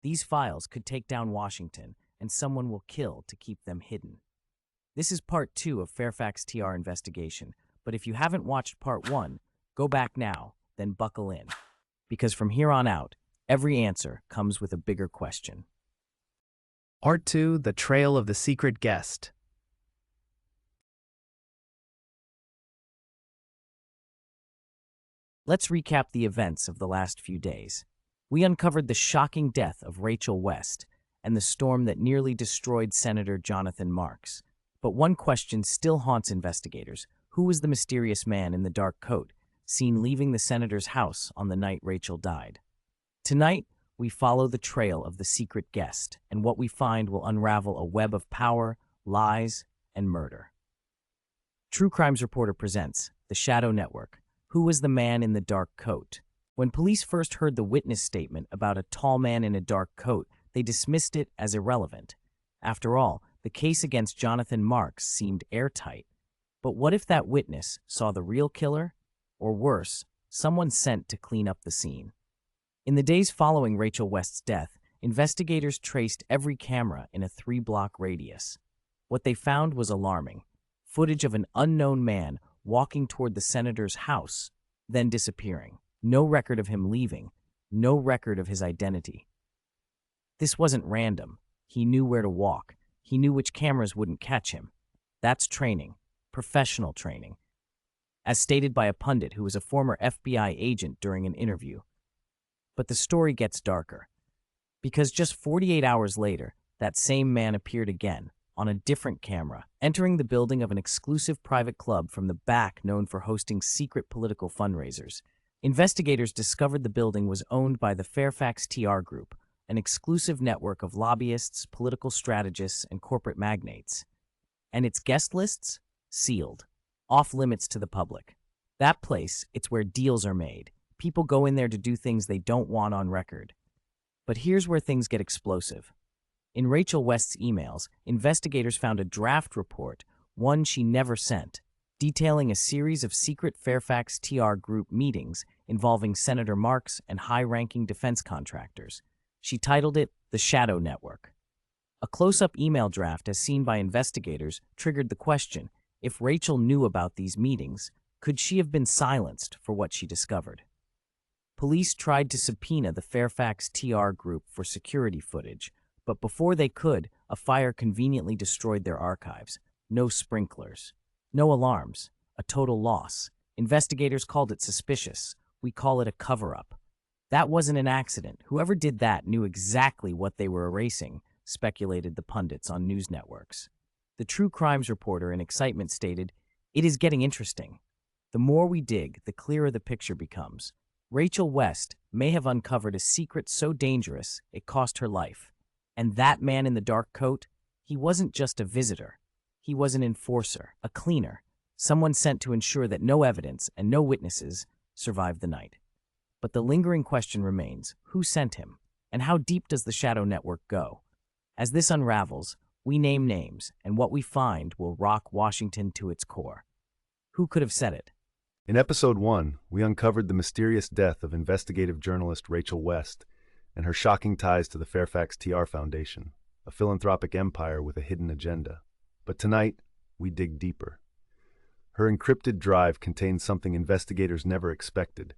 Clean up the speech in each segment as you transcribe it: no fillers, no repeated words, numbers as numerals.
These files could take down Washington, and someone will kill to keep them hidden. This is part 2 of Fairfax TR investigation, but if you haven't watched part 1, go back now, then buckle in. Because from here on out, every answer comes with a bigger question. Part 2, The Trail of the Secret Guest. Let's recap the events of the last few days. We uncovered the shocking death of Rachel West and the storm that nearly destroyed Senator Jonathan Marks. But one question still haunts investigators. Who was the mysterious man in the dark coat, seen leaving the senator's house on the night Rachel died? Tonight, we follow the trail of the secret guest, and what we find will unravel a web of power, lies, and murder. True Crimes Reporter presents The Shadow Network. Who was the man in the dark coat? When police first heard the witness statement about a tall man in a dark coat, they dismissed it as irrelevant. After all, the case against Jonathan Marks seemed airtight. But what if that witness saw the real killer? Or worse, someone sent to clean up the scene? In the days following Rachel West's death, investigators traced every camera in a 3-block radius. What they found was alarming. Footage of an unknown man walking toward the senator's house, then disappearing. No record of him leaving, no record of his identity. This wasn't random. He knew where to walk. He knew which cameras wouldn't catch him. That's training, professional training. As stated by a pundit who was a former FBI agent during an interview. But the story gets darker. Because just 48 hours later, that same man appeared again, on a different camera, entering the building of an exclusive private club from the back known for hosting secret political fundraisers. Investigators discovered the building was owned by the Fairfax TR Group, an exclusive network of lobbyists, political strategists, and corporate magnates. And its guest lists? Sealed. Off limits to the public. That place, it's where deals are made. People go in there to do things they don't want on record. But here's where things get explosive. In Rachel West's emails, investigators found a draft report, one she never sent, detailing a series of secret Fairfax TR Group meetings involving Senator Marks and high-ranking defense contractors. She titled it The Shadow Network. A close-up email draft, as seen by investigators, triggered the question, if Rachel knew about these meetings, could she have been silenced for what she discovered? Police tried to subpoena the Fairfax TR Group for security footage, but before they could, a fire conveniently destroyed their archives. No sprinklers. No alarms. A total loss. Investigators called it suspicious. We call it a cover-up. That wasn't an accident. Whoever did that knew exactly what they were erasing, speculated the pundits on news networks. The True Crimes Reporter in excitement stated, "It is getting interesting. The more we dig, the clearer the picture becomes. Rachel West may have uncovered a secret so dangerous it cost her life. And that man in the dark coat, he wasn't just a visitor. He was an enforcer, a cleaner, someone sent to ensure that no evidence and no witnesses survived the night. But the lingering question remains, who sent him? And how deep does the Shadow Network go? As this unravels, we name names, and what we find will rock Washington to its core. Who could have said it? In Episode 1, we uncovered the mysterious death of investigative journalist Rachel West and her shocking ties to the Fairfax TR Foundation, a philanthropic empire with a hidden agenda. But tonight, we dig deeper. Her encrypted drive contains something investigators never expected,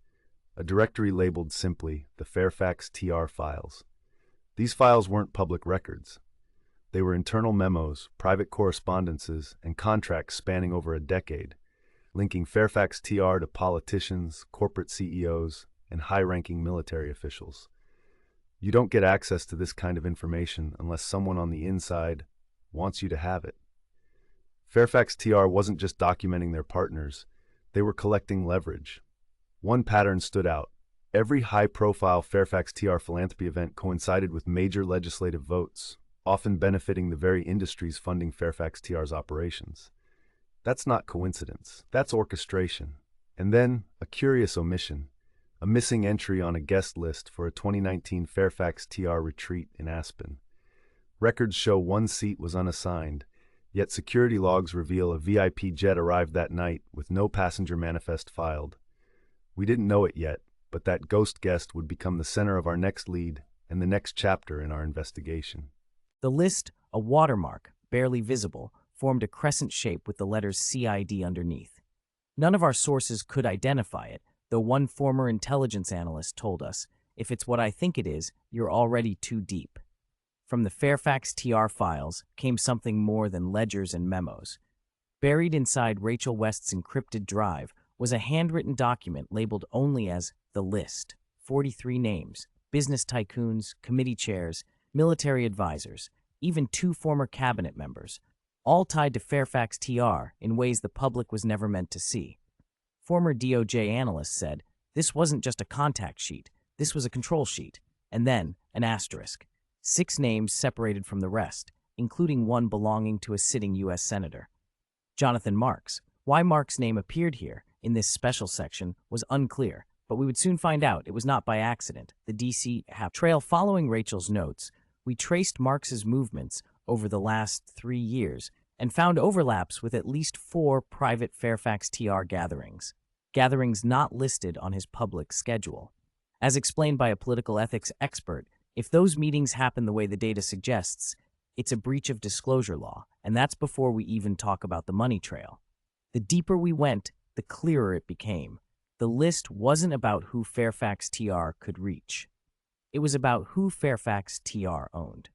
a directory labeled simply the Fairfax TR files. These files weren't public records. They were internal memos, private correspondences, and contracts spanning over a decade, linking Fairfax TR to politicians, corporate CEOs, and high-ranking military officials. You don't get access to this kind of information unless someone on the inside wants you to have it. Fairfax TR wasn't just documenting their partners, they were collecting leverage. One pattern stood out. Every high-profile Fairfax TR philanthropy event coincided with major legislative votes, often benefiting the very industries funding Fairfax TR's operations. That's not coincidence, that's orchestration. And then, a curious omission. A missing entry on a guest list for a 2019 Fairfax TR retreat in Aspen. Records show one seat was unassigned, yet security logs reveal a VIP jet arrived that night with no passenger manifest filed. We didn't know it yet, but that ghost guest would become the center of our next lead and the next chapter in our investigation. The list, a watermark, barely visible, formed a crescent shape with the letters CID underneath. None of our sources could identify it, though one former intelligence analyst told us, "If it's what I think it is, you're already too deep." From the Fairfax TR files came something more than ledgers and memos. Buried inside Rachel West's encrypted drive was a handwritten document labeled only as The List. 43 names, business tycoons, committee chairs, military advisors, even 2 former cabinet members, all tied to Fairfax TR in ways the public was never meant to see. Former DOJ analysts said, this wasn't just a contact sheet, this was a control sheet, and then an asterisk. 6 names separated from the rest, including one belonging to a sitting U.S. senator. Jonathan Marks. Why Marks' name appeared here, in this special section, was unclear, but we would soon find out it was not by accident. The D.C. trail following Rachel's notes, we traced Marks's movements over the last 3 years and found overlaps with at least 4 private Fairfax TR gatherings not listed on his public schedule. As explained by a political ethics expert, if those meetings happen the way the data suggests, it's a breach of disclosure law, and that's before we even talk about the money trail. The deeper we went, the clearer it became. The list wasn't about who Fairfax TR could reach. It was about who Fairfax TR owned.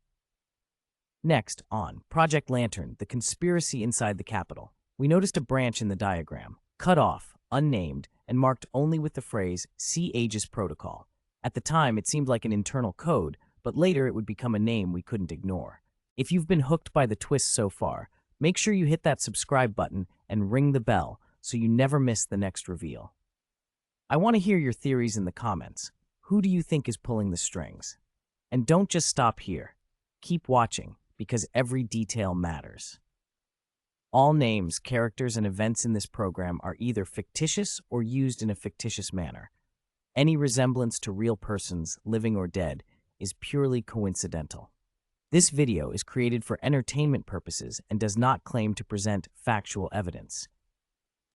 Next, on Project Lantern, the conspiracy inside the Capitol, we noticed a branch in the diagram, cut off, unnamed, and marked only with the phrase, See Aegis Protocol. At the time, it seemed like an internal code, but later it would become a name we couldn't ignore. If you've been hooked by the twists so far, make sure you hit that subscribe button and ring the bell so you never miss the next reveal. I want to hear your theories in the comments. Who do you think is pulling the strings? And don't just stop here. Keep watching, because every detail matters. All names, characters, and events in this program are either fictitious or used in a fictitious manner. Any resemblance to real persons, living or dead, is purely coincidental. This video is created for entertainment purposes and does not claim to present factual evidence.